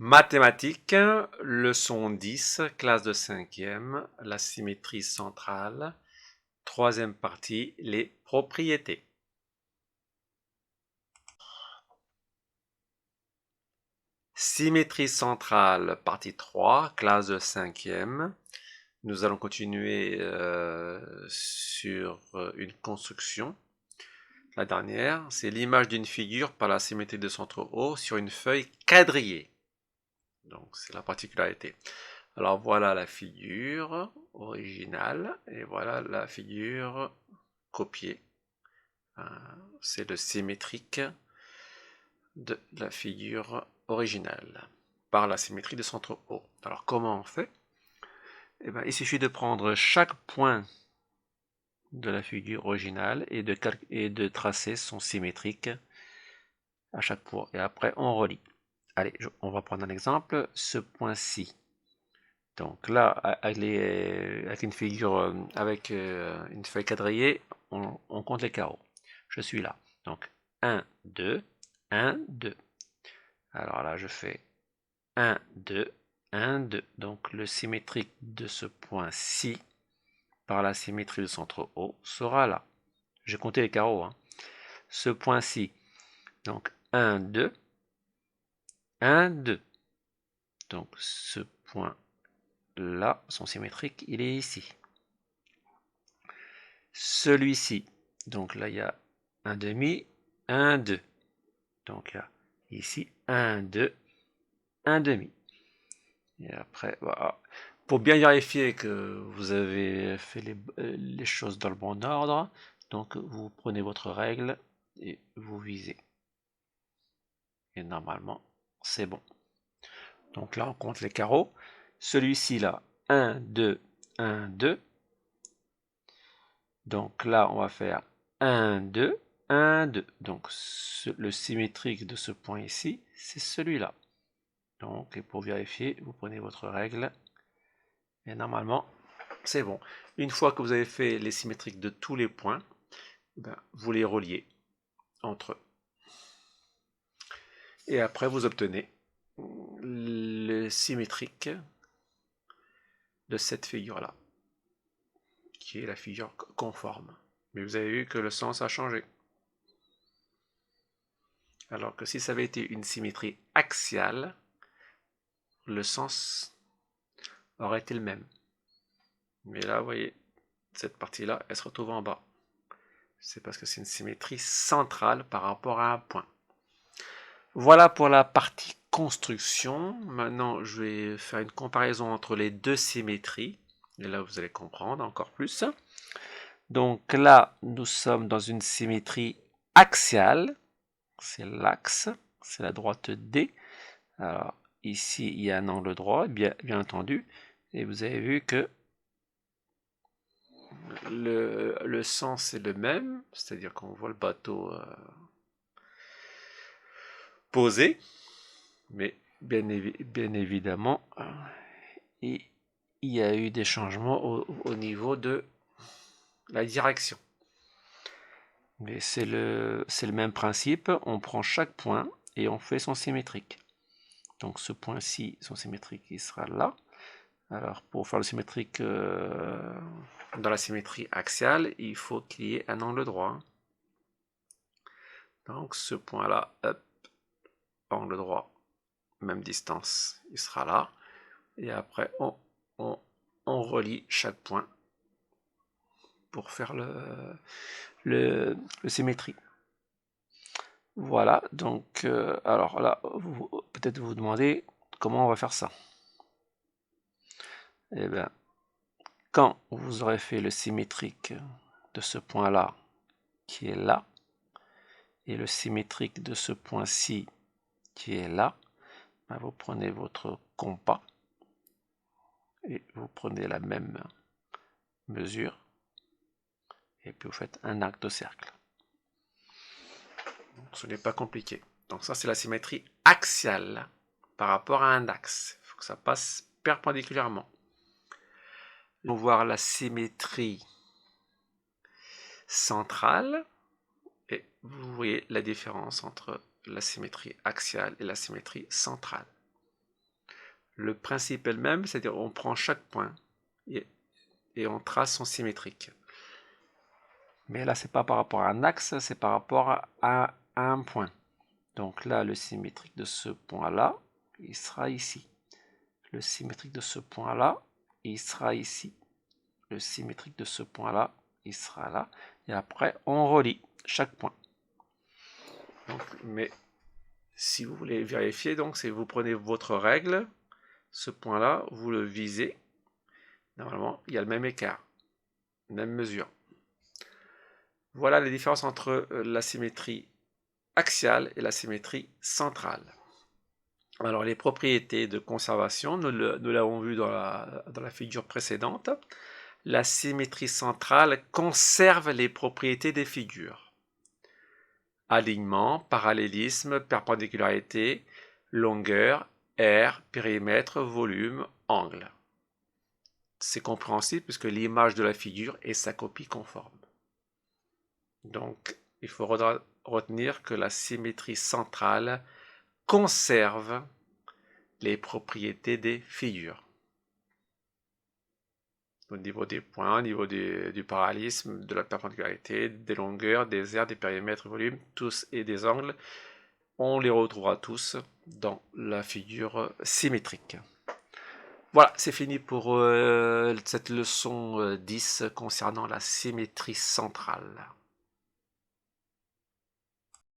Mathématiques, leçon 10, classe de 5e, la symétrie centrale, troisième partie, les propriétés. Symétrie centrale, partie 3, classe de 5e. Nous allons continuer sur une construction. La dernière, c'est l'image d'une figure par la symétrie de centre O sur une feuille quadrillée. Donc c'est la particularité. Alors voilà la figure originale et voilà la figure copiée. C'est le symétrique de la figure originale par la symétrie de centre O. Alors comment on fait? Eh bien, il suffit de prendre chaque point de la figure originale et de tracer son symétrique à chaque point. Et après, on relie. Allez, on va prendre un exemple. Ce point-ci. Donc là, avec une figure, avec une feuille quadrillée, on compte les carreaux. Je suis là. Donc 1, 2, 1, 2. Alors là, je fais 1, 2, 1, 2. Donc le symétrique de ce point-ci, par la symétrie du centre O, sera là. J'ai compté les carreaux. Hein. Ce point-ci, donc 1, 2, 1, 2. Donc ce point-là, son symétrique, il est ici. Celui-ci, donc là il y a un demi, un 2. Donc il y a ici un 2, un demi. Et après, voilà. Pour bien vérifier que vous avez fait les choses dans le bon ordre, donc vous prenez votre règle et vous visez. Et normalement, c'est bon. Donc là, on compte les carreaux. Celui-ci là, 1, 2, 1, 2. Donc là, on va faire 1, 2, 1, 2. Donc le symétrique de ce point ici, c'est celui-là. Donc, et pour vérifier, vous prenez votre règle. Et normalement, c'est bon. Une fois que vous avez fait les symétriques de tous les points, ben, vous les reliez entre eux. Et après, vous obtenez le symétrique de cette figure-là, qui est la figure conforme. Mais vous avez vu que le sens a changé. Alors que si ça avait été une symétrie axiale, le sens aurait été le même. Mais là, vous voyez, cette partie-là, elle se retrouve en bas. C'est parce que c'est une symétrie centrale par rapport à un point. Voilà pour la partie construction. Maintenant, je vais faire une comparaison entre les deux symétries. Et là, vous allez comprendre encore plus. Donc là, nous sommes dans une symétrie axiale. C'est l'axe, c'est la droite D. Alors, ici, il y a un angle droit, bien entendu. Et vous avez vu que le sens est le même, c'est-à-dire qu'on voit le bateau posé, mais bien évidemment, il y a eu des changements au niveau de la direction. Mais c'est le même principe, on prend chaque point et on fait son symétrique. Donc ce point-ci, son symétrique, il sera là. Alors pour faire le symétrique dans la symétrie axiale, il faut qu'il y ait un angle droit. Donc ce point-là, angle droit, même distance, il sera là. Et après, on relie chaque point pour faire le symétrie. Voilà, donc, alors là, peut-être vous demandez comment on va faire ça. Eh bien, quand vous aurez fait le symétrique de ce point-là, qui est là, et le symétrique de ce point-ci, qui est là, ben vous prenez votre compas et vous prenez la même mesure et puis vous faites un arc de cercle. Donc, ce n'est pas compliqué. Donc ça, c'est la symétrie axiale par rapport à un axe. Il faut que ça passe perpendiculairement. On va voir la symétrie centrale et vous voyez la différence entre la symétrie axiale et la symétrie centrale. Le principe est le même, c'est-à-dire on prend chaque point et on trace son symétrique. Mais là, c'est pas par rapport à un axe, c'est par rapport à un point. Donc là, le symétrique de ce point-là, il sera ici. Le symétrique de ce point-là, il sera ici. Le symétrique de ce point-là, il sera là. Et après, on relie chaque point. Donc, mais si vous voulez vérifier, donc, c'est vous prenez votre règle, ce point-là, vous le visez. Normalement, il y a le même écart, même mesure. Voilà les différences entre la symétrie axiale et la symétrie centrale. Alors, les propriétés de conservation, nous l'avons vu dans la figure précédente. La symétrie centrale conserve les propriétés des figures. Alignement, parallélisme, perpendicularité, longueur, aire, périmètre, volume, angle. C'est compréhensible puisque l'image de la figure est sa copie conforme. Donc, il faut retenir que la symétrie centrale conserve les propriétés des figures. Au niveau des points, au niveau du parallélisme, de la perpendicularität, des longueurs, des aires, des périmètres, volumes, tous et des angles, on les retrouvera tous dans la figure symétrique. Voilà, c'est fini pour cette leçon 10 concernant la symétrie centrale.